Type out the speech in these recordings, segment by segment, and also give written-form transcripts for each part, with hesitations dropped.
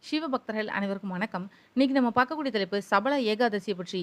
சிவபக்தர்கள் அனைவருக்கும் வணக்கம். இன்னைக்கு நம்ம பார்க்கக்கூடிய தலைப்பு சபல ஏகாதசியை பற்றி.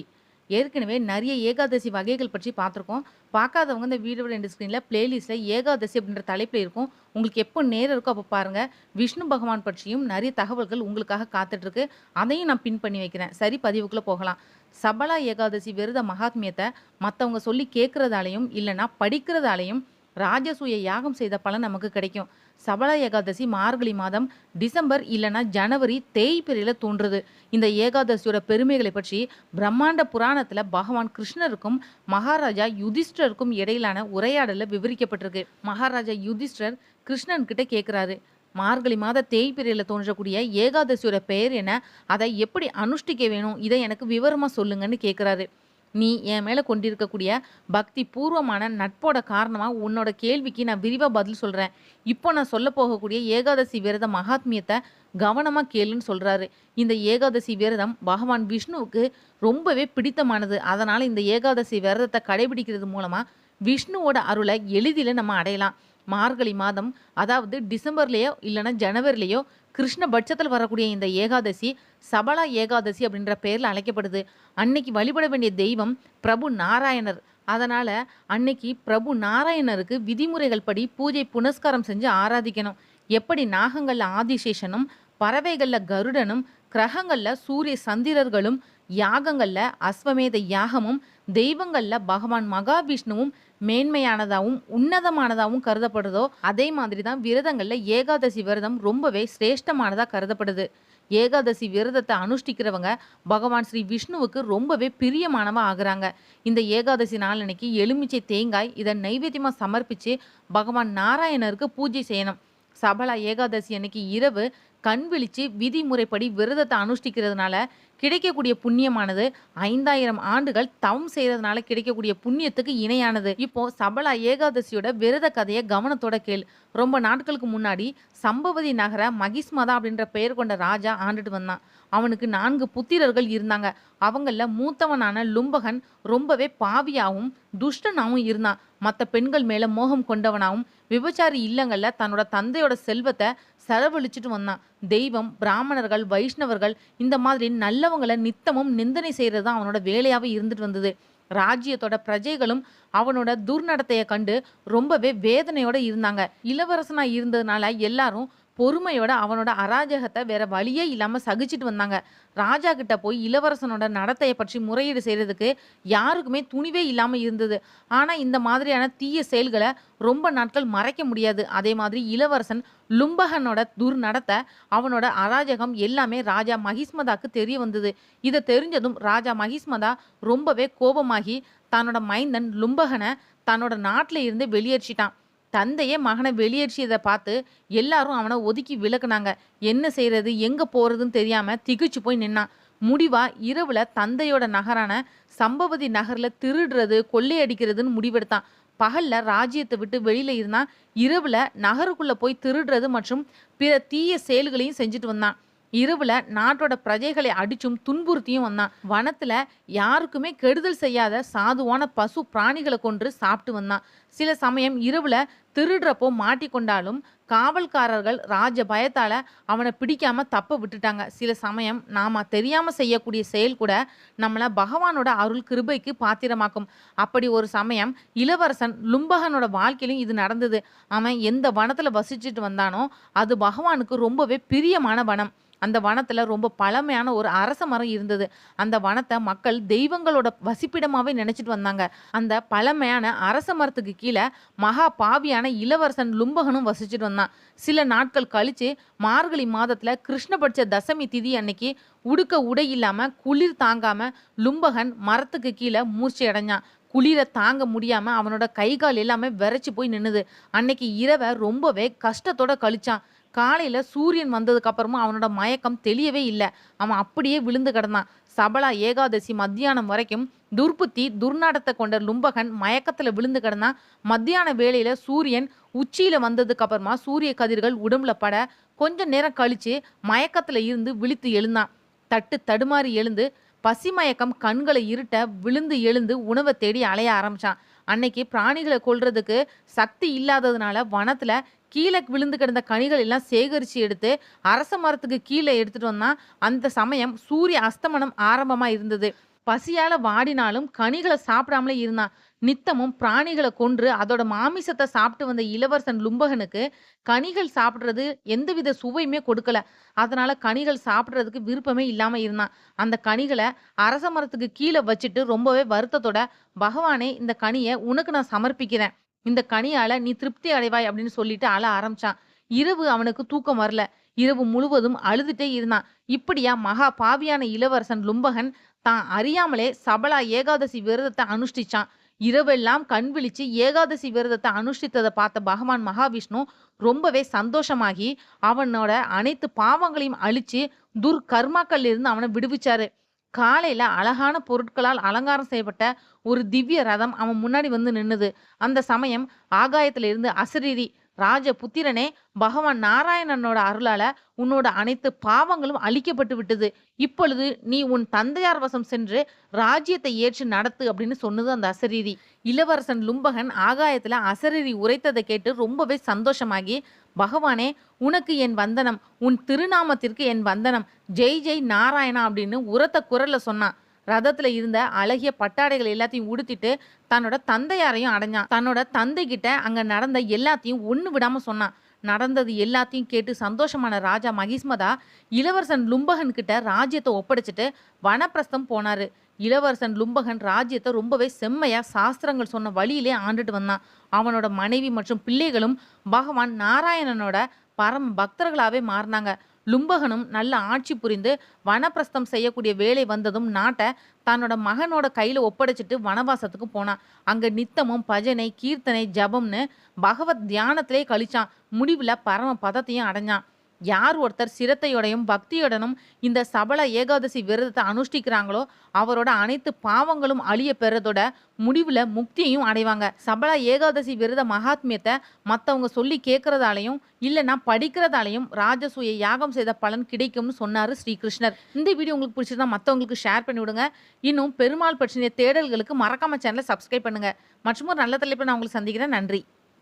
ஏற்கனவே நிறைய ஏகாதசி வகைகள் பற்றி பார்த்துருக்கோம். பார்க்காதவங்க இந்த வீடியோவோட எண்ட் ஸ்க்ரீன்ல பிளேலிஸ்ட்ல ஏகாதசி அப்படின்ற தலைப்புல இருக்கும். உங்களுக்கு எப்போ நேரம் இருக்கோ அப்போ பாருங்க. விஷ்ணு பகவான் பற்றியும் நிறைய தகவல்கள் உங்களுக்காக காத்துட்டு இருக்கு. அதையும் நான் பின் பண்ணி வைக்கிறேன். சரி, பதிவுக்குள்ள போகலாம். சபலா ஏகாதசி விரத மகாத்மியத்தை மற்றவங்க சொல்லி கேட்கறதாலையும் இல்லைன்னா படிக்கிறதாலையும் ராஜசூய யாகம் செய்த பலன் நமக்கு கிடைக்கும். சபலா ஏகாதசி மார்கழி மாதம் டிசம்பர் இல்லைன்னா ஜனவரி தேய்பிறையில தோன்றுது. இந்த ஏகாதசியோட பெருமைகளை பற்றி பிரம்மாண்ட புராணத்துல பகவான் கிருஷ்ணருக்கும் மகாராஜா யுதிஷ்டருக்கும் இடையிலான உரையாடல விவரிக்கப்பட்டிருக்கு. மகாராஜா யுதிஷ்டர் கிருஷ்ணன் கிட்ட கேட்கிறாரு, மார்கழி மாத தேய்பிறையில தோன்றக்கூடிய ஏகாதசியோட பெயர் என்ன, அதை எப்படி அனுஷ்டிக்க வேணும், இதை எனக்கு விவரமா சொல்லுங்கன்னு கேட்கிறாரு. நீ என் மேல கொண்டிருக்கக்கூடிய பக்தி பூர்வமான நட்போட காரணமா உன்னோட கேள்விக்கு நான் விரிவா பதில் சொல்றேன். இப்போ நான் சொல்ல போகக்கூடிய ஏகாதசி விரத மகாத்மியத்தை கவனமா கேளுன்னு சொல்றாரு. இந்த ஏகாதசி விரதம் பகவான் விஷ்ணுவுக்கு ரொம்பவே பிடித்தமானது. அதனால இந்த ஏகாதசி விரதத்தை கடைபிடிக்கிறது மூலமா விஷ்ணுவோட அருளை எளிதில் நம்ம அடையலாம். மார்கழி மாதம், அதாவது டிசம்பர்லேயோ இல்லைன்னா ஜனவரிலேயோ கிருஷ்ண பட்சத்தில் வரக்கூடிய இந்த ஏகாதசி சபலா ஏகாதசி அப்படின்ற பெயரில் அழைக்கப்படுது. அன்னைக்கு வழிபட வேண்டிய தெய்வம் பிரபு நாராயணர். அதனால அன்னைக்கு பிரபு நாராயணருக்கு விதிமுறைகள் படி பூஜை புனஸ்காரம் செஞ்சு ஆராதிக்கணும். எப்படி நாகங்கள்ல ஆதிசேஷனும், பறவைகள்ல கருடனும், கிரகங்கள்ல சூரிய சந்திரர்களும், யாகங்கள்ல அஸ்வமேத யாகமும், தெய்வங்கள்ல பகவான் மகாவிஷ்ணுவும் மேன்மையானதாகவும் உன்னதமானதாகவும் கருதப்படுதோ அதே மாதிரி தான் விரதங்கள்ல ஏகாதசி விரதம் ரொம்பவே சிரேஷ்டமானதா கருதப்படுது. ஏகாதசி விரதத்தை அனுஷ்டிக்கிறவங்க பகவான் ஸ்ரீ விஷ்ணுவுக்கு ரொம்பவே பிரியமானவ ஆகுறாங்க. இந்த ஏகாதசி நாள் அன்னைக்கு எலுமிச்சை தேங்காய் இதை நைவேத்தியமா சமர்ப்பிச்சு பகவான் நாராயணருக்கு பூஜை செய்யணும். சபலா ஏகாதசி அன்னைக்கு இரவு கண் விழிச்சு விதிமுறைப்படி விரதத்தை அனுஷ்டிக்கிறதுனால கிடைக்கக்கூடிய புண்ணியமானது 5000 ஆண்டுகள் தவம் செய்யறதுனால கிடைக்கக்கூடிய புண்ணியத்துக்கு இணையானது. இப்போ சபலா ஏகாதசியோட விரத கதையை கவனத்தோட கேள். ரொம்ப நாட்களுக்கு முன்னாடி சம்பவதி நகர மகிஸ்மதா அப்படின்ற பெயர் கொண்ட ராஜா ஆண்டுட்டு வந்தான். அவனுக்கு 4 புத்திரர்கள் இருந்தாங்க. அவங்கள மூத்தவனான லும்பகன் ரொம்பவே பாவியாகவும் துஷ்டனாகவும் இருந்தான். மற்ற பெண்கள் மேல மோகம் கொண்டவனாகவும் விபச்சாரி இல்லங்கள்ல தன்னோட தந்தையோட செல்வத்தை செலவழிச்சிட்டு வந்தான். தெய்வம், பிராமணர்கள், வைஷ்ணவர்கள் இந்த மாதிரி நல்லவங்களை நித்தமும் நிந்தனை செய்யறது தான் அவனோட வேலையாவே இருந்துட்டு வந்தது. ராஜ்யத்தோட பிரஜைகளும் அவனோட துர்நடத்தையை கண்டு ரொம்பவே வேதனையோட இருந்தாங்க. இளவரசனா இருந்ததுனால எல்லாரும் பொறுமையோட அவனோட அராஜகத்தை வேற வழியே இல்லாம சகிச்சிட்டு வந்தாங்க. ராஜா கிட்ட போய் இளவரசனோட நடத்தையை பற்றி முறையீடு செய்யறதுக்கு யாருக்குமே துணிவே இல்லாம இருந்தது. ஆனா இந்த மாதிரியான தீய செயல்களை ரொம்ப நாட்கள் மறைக்க முடியாது. அதே மாதிரி இளவரசன் லும்பகனோட துர்நடத்தை, அவனோட அராஜகம் எல்லாமே ராஜா மகிஸ்மதாக்கு தெரிய வந்தது. இதை தெரிஞ்சதும் ராஜா மகிஸ்மதா ரொம்பவே கோபமாகி தன்னோட மைந்தன் லும்பகனை தன்னோட நாட்டில இருந்து வெளியேற்றிட்டான். தந்தையே மகனை வெளியேற்றியதை பார்த்து எல்லாரும் அவனை ஒதுக்கி விலக்குனாங்க. என்ன செய்யறது, எங்க போறதுன்னு தெரியாம திகிச்சு போய் நின்னான். முடிவா இரவுல தந்தையோட நகரான சம்பவதி நகர்ல திருடுறது, கொள்ளையடிக்கிறதுன்னு முடிவெடுத்தான். பகல்ல ராஜ்யத்தை விட்டு வெளியில இருந்தான். இரவுல நகருக்குள்ள போய் திருடுறது மற்றும் பிற தீய செயல்களையும் செஞ்சுட்டு வந்தான். இரவுல நாட்டோட பிரஜைகளை அடிச்சும் துன்புறுத்தியும் வந்தான். வனத்துல யாருக்குமே கெடுதல் செய்யாத சாதுவான பசு பிராணிகளை கொன்று சாப்பிட்டு வந்தான். சில சமயம் இரவுல திருடுறப்போ மாட்டிக்கொண்டாலும் காவல்காரர்கள் ராஜ பயத்தால அவனை பிடிக்காம தப்ப விட்டுட்டாங்க. சில சமயம் நாம தெரியாம செய்யக்கூடிய செயல் கூட நம்மள பகவானோட அருள் கிருபைக்கு பாத்திரமாக்கும். அப்படி ஒரு சமயம் இளவரசன் லும்பகனோட வாழ்க்கையிலும் இது நடந்தது. அவன் எந்த வனத்துல வசிச்சுட்டு வந்தானோ அது பகவானுக்கு ரொம்பவே பிரியமான வனம். அந்த வனத்துல ரொம்ப பழமையான ஒரு அரச மரம் இருந்தது. அந்த வனத்தை மக்கள் தெய்வங்களோட வசிப்பிடமாவே நினைச்சிட்டு வந்தாங்க. அந்த பழமையான அரச மரத்துக்கு கீழே மகா பாவியான இளவரசன் லும்பகனும் வசிச்சுட்டு வந்தான். சில நாட்கள் கழிச்சு மார்கழி மாதத்துல கிருஷ்ணபட்ச தசமி திதி அன்னைக்கு உடுக்க உடை இல்லாம குளிர் தாங்காம லும்பகன் மரத்துக்கு கீழே மூர்ச்சை அடைஞ்சான். குளிரை தாங்க முடியாம அவனோட கை கால் எல்லாமே விரைச்சு போய் நின்னுது. அன்னைக்கு இரவை ரொம்பவே கஷ்டத்தோட கழிச்சான். காலையில சூரியன் வந்ததுக்கு அப்புறமா அவனோட மயக்கம் தெளியவே இல்லை. அவன் அப்படியே விழுந்து கிடந்தான். சபலா ஏகாதசி மத்தியானம் வரைக்கும் துர்புத்தி துர்நாடத்தை கொண்ட லும்பகன் மயக்கத்துல விழுந்து கிடந்தான். மத்தியான வேளையில சூரியன் உச்சியில வந்ததுக்கு அப்புறமா சூரிய கதிர்கள் உடம்புல பட கொஞ்ச நேரம் கழிச்சு மயக்கத்துல இருந்து விழித்து எழுந்தான். தட்டு தடுமாறி எழுந்து பசி மயக்கம் கண்களை இருட்ட விழுந்து எழுந்து உணவை தேடி அலைய ஆரம்பிச்சான். அன்னைக்கு பிராணிகள கொல்றதுக்கு சக்தி இல்லாததுனால வனத்துல கீழ விழுந்து கிடந்த கனிகள் எல்லாம் சேகரிச்சு எடுத்து அரச மரத்துக்கு கீழ எடுத்துட்டு வந்தான். அந்த சமயம் சூரிய அஸ்தமனம் ஆரம்பமா இருந்தது. பசியால வாடினாலும் கனிகள சாப்பிடாமலே இருந்தான். நித்தமும் பிராணிகள கொன்று அதோட மாமிசத்த சாப்பிட்டு வந்த இளவரசன் லும்பகனுக்கு கனிகள் சாப்பிடுறது எந்தவித சுவையுமே கொடுக்கல. அதனால கனிகள் சாப்பிடுறதுக்கு விருப்பமே இல்லாம இருந்தான். அந்த கனிகள அரச மரத்துக்கு கீழ வச்சுட்டு ரொம்பவே வருத்தத்தோட, "பகவானே, இந்த கனிய உனக்கு நான் சமர்ப்பிக்கிறேன். இந்த கனியால நீ திருப்தி அடைவாய்" அப்படின்னு சொல்லிட்டு அழ ஆரம்பிச்சான். இரவு அவனுக்கு தூக்கம் வரல. இரவு முழுவதும் அழுதுட்டே இருந்தான். இப்படியா மகா பாவியான இளவரசன் லும்பகன் தான் அறியாமலே சபலா ஏகாதசி விரதத்த அனுஷ்டிச்சான். இரவெல்லாம் கண் விழிச்சு ஏகாதசி விரதத்த அனுஷ்டித்தத பார்த்த பகவான் மகாவிஷ்ணு ரொம்பவே சந்தோஷமாகி அவனோட அனைத்து பாவங்களையும் அழிச்சு துர்கர்மாக்கள்ல இருந்து அவனை விடுவிச்சாரு. காலையில அழகான பொருட்களால் அலங்காரம் செய்யப்பட்ட ஒரு திவ்ய ரதம் அவன் முன்னாடி வந்து நின்னுது. அந்த சமயம் ஆகாயத்துல இருந்து அசரீரி, "ராஜ புத்திரனே, பகவான் நாராயணனோட அருளால உன்னோட அனைத்து பாவங்களும் அழிக்கப்பட்டு விட்டது. இப்பொழுது நீ உன் தந்தையார் வசம் சென்று ராஜ்யத்தை ஏற்று நடத்து" அப்படின்னு சொன்னது அந்த அசரீரி. இளவரசன் லும்பகன் ஆகாயத்துல அசரீரி உரைத்ததை கேட்டு ரொம்பவே சந்தோஷமாகி, "பகவானே, உனக்கு என் வந்தனம். உன் திருநாமத்திற்கு என் வந்தனம். ஜெய் ஜெய் நாராயணா" அப்படின்னு உரத்த குரல்ல சொன்னான். ரதத்துல இருந்த அழகிய பட்டாடைகள் எல்லாத்தையும் உடுத்திட்டு தன்னோட தந்தையாரையும் அடைஞ்சான். தன்னோட தந்தை கிட்ட அங்க நடந்த எல்லாத்தையும் ஒண்ணு விடாம சொன்னான். நடந்தது எல்லாத்தையும் கேட்டு சந்தோஷமான ராஜா மகிஸ்மதா இளவரசன் லும்பகன் கிட்ட ராஜ்யத்தை ஒப்படைச்சிட்டு வனப்பிரஸ்தம் போனாரு. இளவரசன் லும்பகன் ராஜ்யத்தை ரொம்பவே செம்மையா சாஸ்திரங்கள் சொன்ன வழியிலே ஆண்டுட்டு வந்தான். அவனோட மனைவி மற்றும் பிள்ளைகளும் பகவான் நாராயணனோட பரம பக்தர்களாவே மாறினாங்க. லும்பகனும் நல்ல ஆட்சி புரிந்து வனப்பிரஸ்தம் செய்யக்கூடிய வேலை வந்ததும் நாட்டை தன்னோட மகனோட கையில ஒப்படைச்சிட்டு வனவாசத்துக்கு போனான். அங்க நித்தமும் பஜனை, கீர்த்தனை, ஜபம்னு பகவத் தியானத்திலே கழிச்சான். முடிவுல பரம பதத்தையும் அடைஞ்சான். யார் ஒருத்தர் சிரத்தையோடையும் பக்தியுடனும் இந்த சபல ஏகாதசி விரதத்தை அனுஷ்டிக்கிறாங்களோ அவரோட அனைத்து பாவங்களும் அழிய பெறதோட முடிவுல முக்தியையும் அடைவாங்க. சபல ஏகாதசி விரத மகாத்மியத்தை மத்தவங்க சொல்லி கேட்கறதாலையும் இல்லைன்னா படிக்கிறதாலையும் ராஜசூய யாகம் செய்த பலன் கிடைக்கும்னு சொன்னாரு ஸ்ரீகிருஷ்ணர். இந்த வீடியோ உங்களுக்கு பிடிச்சிருந்தா மற்றவங்களுக்கு ஷேர் பண்ணி விடுங்க. இன்னும் பெருமாள் பற்றிய தேடல்களுக்கு மறக்காம சேனலை சப்ஸ்கிரைப் பண்ணுங்க. மற்றும் ஒரு நல்ல தலைப்பை நான் உங்களுக்கு சந்திக்கிறேன். நன்றி.